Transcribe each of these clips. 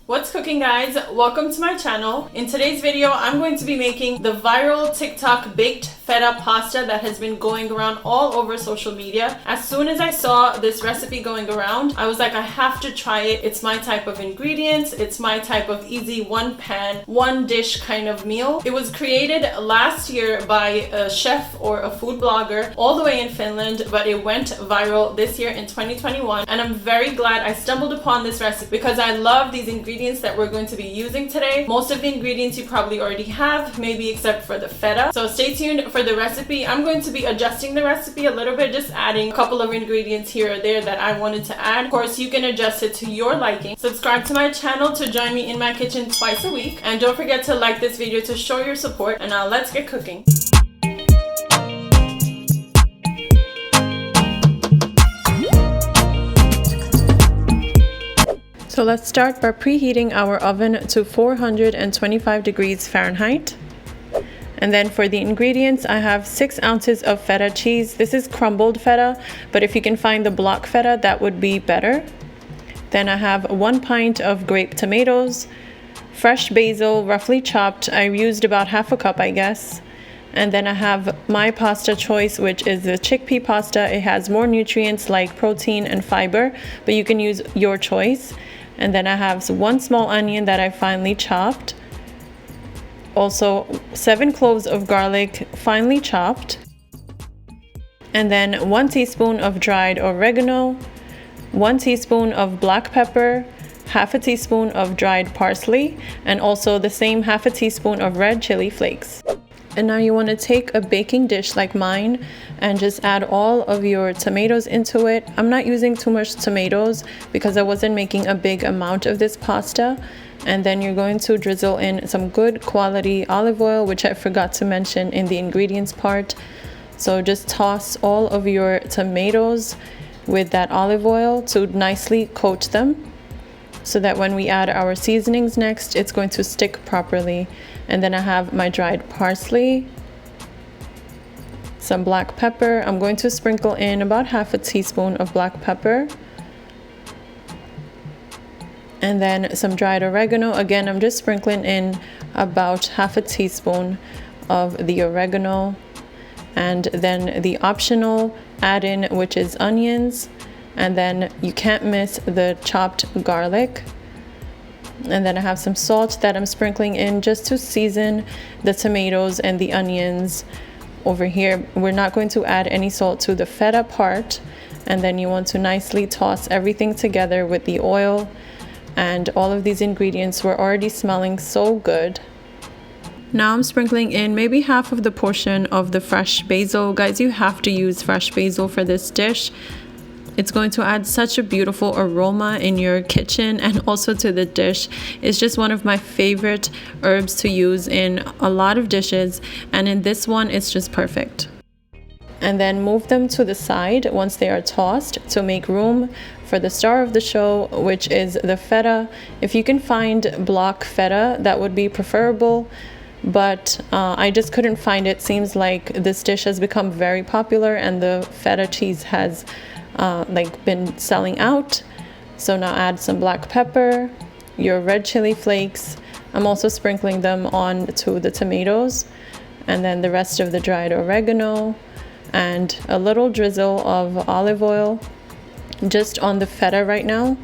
What's cooking, guys? Welcome to my channel. In today's video, I'm going to be making the viral TikTok baked feta pasta that has been going around all over social media. As soon as I saw this recipe going around, I was like, I have to try it. It's my type of ingredients. It's my type of easy one pan, one dish kind of meal. It was created last year by a chef or a food blogger all the way in Finland, but it went viral this year in 2021. And I'm very glad I stumbled upon this recipe because I love these ingredients that we're going to be using today. Most of the ingredients you probably already have, maybe except for the feta. So stay tuned for the recipe. I'm going to be adjusting the recipe a little bit, just adding a couple of ingredients here or there that I wanted to add. Of course, you can adjust it to your liking. Subscribe to my channel to join me in my kitchen twice a week. And don't forget to like this video to show your support. And now let's get cooking. So let's start by preheating our oven to 425 degrees Fahrenheit. And then for the ingredients, I have 6 ounces of feta cheese. This is crumbled feta, but if you can find the block feta, that would be better. Then I have 1 pint of grape tomatoes, fresh basil, roughly chopped. I used about half a cup, I guess. And then I have my pasta choice, which is the chickpea pasta. It has more nutrients like protein and fiber, but you can use your choice. And then I have 1 small onion that I finely chopped. Also 7 cloves of garlic finely chopped. And then 1 teaspoon of dried oregano, 1 teaspoon of black pepper, half a teaspoon of dried parsley, and also the same half a teaspoon of red chili flakes. And now you want to take a baking dish like mine and just add all of your tomatoes into it. I'm not using too much tomatoes because I wasn't making a big amount of this pasta. And then you're going to drizzle in some good quality olive oil, which I forgot to mention in the ingredients part. So just toss all of your tomatoes with that olive oil to nicely coat them, so that when we add our seasonings next, it's going to stick properly. And then I have my dried parsley, some black pepper. I'm going to sprinkle in about half a teaspoon of black pepper. And then some dried oregano. Again, I'm just sprinkling in about half a teaspoon of the oregano. And then the optional add-in, which is onions. And then you can't miss the chopped garlic. And then I have some salt that I'm sprinkling in just to season the tomatoes and the onions. Over here, we're not going to add any salt to the feta part. And then you want to nicely toss everything together with the oil. And all of these ingredients were already smelling so good. Now I'm sprinkling in maybe half of the portion of the fresh basil. Guys, you have to use fresh basil for this dish. It's going to add such a beautiful aroma in your kitchen and also to the dish. It's just one of my favorite herbs to use in a lot of dishes, and in this one it's just perfect. And then move them to the side once they are tossed to make room for the star of the show, which is the feta. If you can find block feta, that would be preferable, but I just couldn't find it. Seems like this dish has become very popular and the feta cheese has been selling out. So now add some black pepper, your red chili flakes. I'm also sprinkling them on to the tomatoes, and then the rest of the dried oregano and a little drizzle of olive oil just on the feta right now.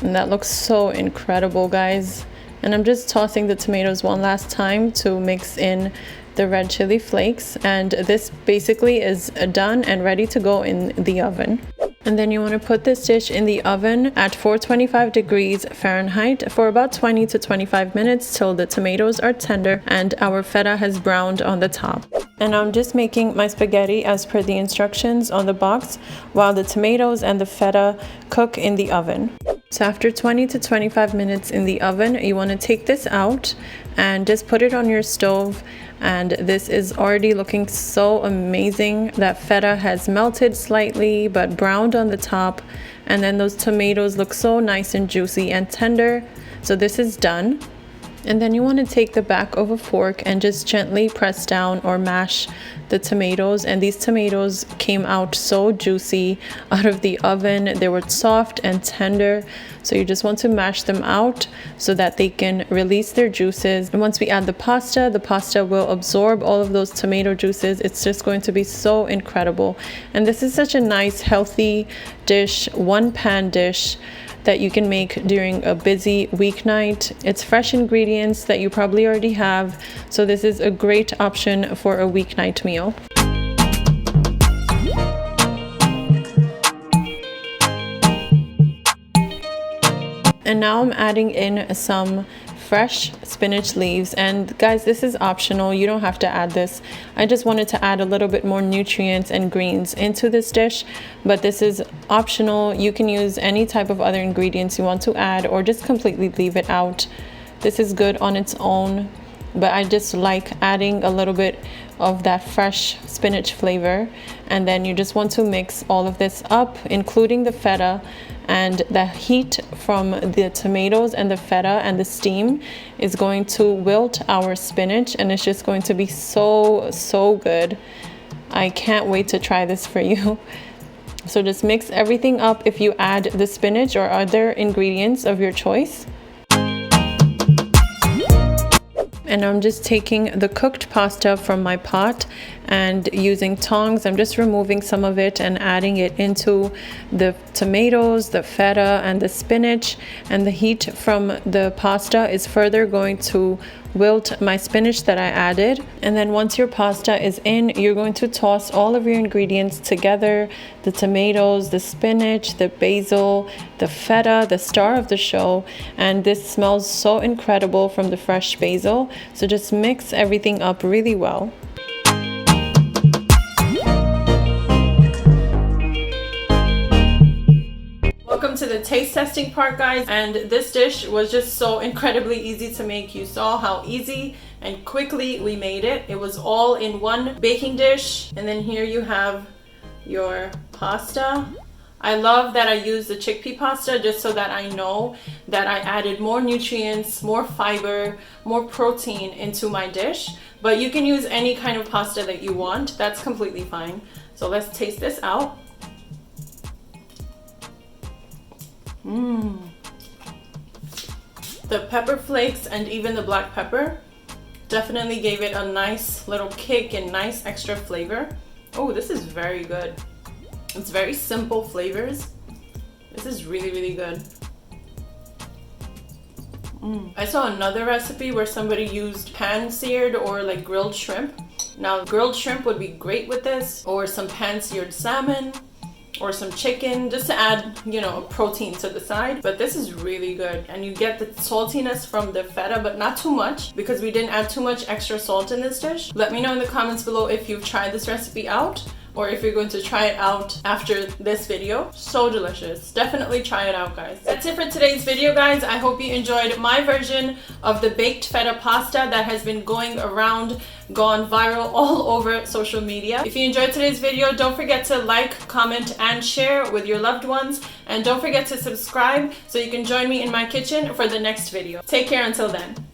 And that looks so incredible, guys. And I'm just tossing the tomatoes one last time to mix in the red chili flakes, and this basically is done and ready to go in the oven. And then you want to put this dish in the oven at 425 degrees Fahrenheit for about 20 to 25 minutes till the tomatoes are tender and our feta has browned on the top. And I'm just making my spaghetti as per the instructions on the box while the tomatoes and the feta cook in the oven. So after 20 to 25 minutes in the oven, you want to take this out and just put it on your stove. And this is already looking so amazing. That feta has melted slightly but browned on the top, and then those tomatoes look so nice and juicy and tender. So this is done. And then you want to take the back of a fork and just gently press down or mash the tomatoes. And these tomatoes came out so juicy out of the oven. They were soft and tender. So you just want to mash them out so that they can release their juices. And once we add the pasta will absorb all of those tomato juices. It's just going to be so incredible. And this is such a nice, healthy dish, one pan dish that you can make during a busy weeknight. It's fresh ingredients that you probably already have, so this is a great option for a weeknight meal. And now I'm adding in some fresh spinach leaves, and guys, this is optional. You don't have to add this. I just wanted to add a little bit more nutrients and greens into this dish, but this is optional. You can use any type of other ingredients you want to add, or just completely leave it out. This is good on its own, but I just like adding a little bit of that fresh spinach flavor. And then you just want to mix all of this up, including the feta. And the heat from the tomatoes and the feta and the steam is going to wilt our spinach, and it's just going to be so good. I can't wait to try this for you. So just mix everything up if you add the spinach or other ingredients of your choice. And I'm just taking the cooked pasta from my pot, and using tongs, I'm just removing some of it and adding it into the tomatoes, the feta, and the spinach. And the heat from the pasta is further going to wilt my spinach that I added. And then once your pasta is in, you're going to toss all of your ingredients together: the tomatoes, the spinach, the basil, the feta, the star of the show. And this smells so incredible from the fresh basil. So just mix everything up really well. Welcome to the taste testing part, guys, and this dish was just so incredibly easy to make. You saw how easy and quickly we made it. It was all in one baking dish. And then here you have your pasta. I love that I used the chickpea pasta just so that I know that I added more nutrients, more fiber, more protein into my dish. But you can use any kind of pasta that you want. That's completely fine. So let's taste this out. The pepper flakes and even the black pepper definitely gave it a nice little kick and nice extra flavor. Oh, this is very good. It's very simple flavors. This is really good. I saw another recipe where somebody used pan-seared or like grilled shrimp. Now, grilled shrimp would be great with this, or some pan-seared salmon, or some chicken, just to add, you know, protein to the side. But this is really good, and you get the saltiness from the feta, but not too much, because we didn't add too much extra salt in this dish. Let me know in the comments below if you've tried this recipe out, or if you're going to try it out after this video. So delicious. Definitely try it out, guys. That's it for today's video, guys. I hope you enjoyed my version of the baked feta pasta that has been going around, gone viral all over social media. If you enjoyed today's video, don't forget to like, comment, and share with your loved ones. And don't forget to subscribe so you can join me in my kitchen for the next video. Take care until then.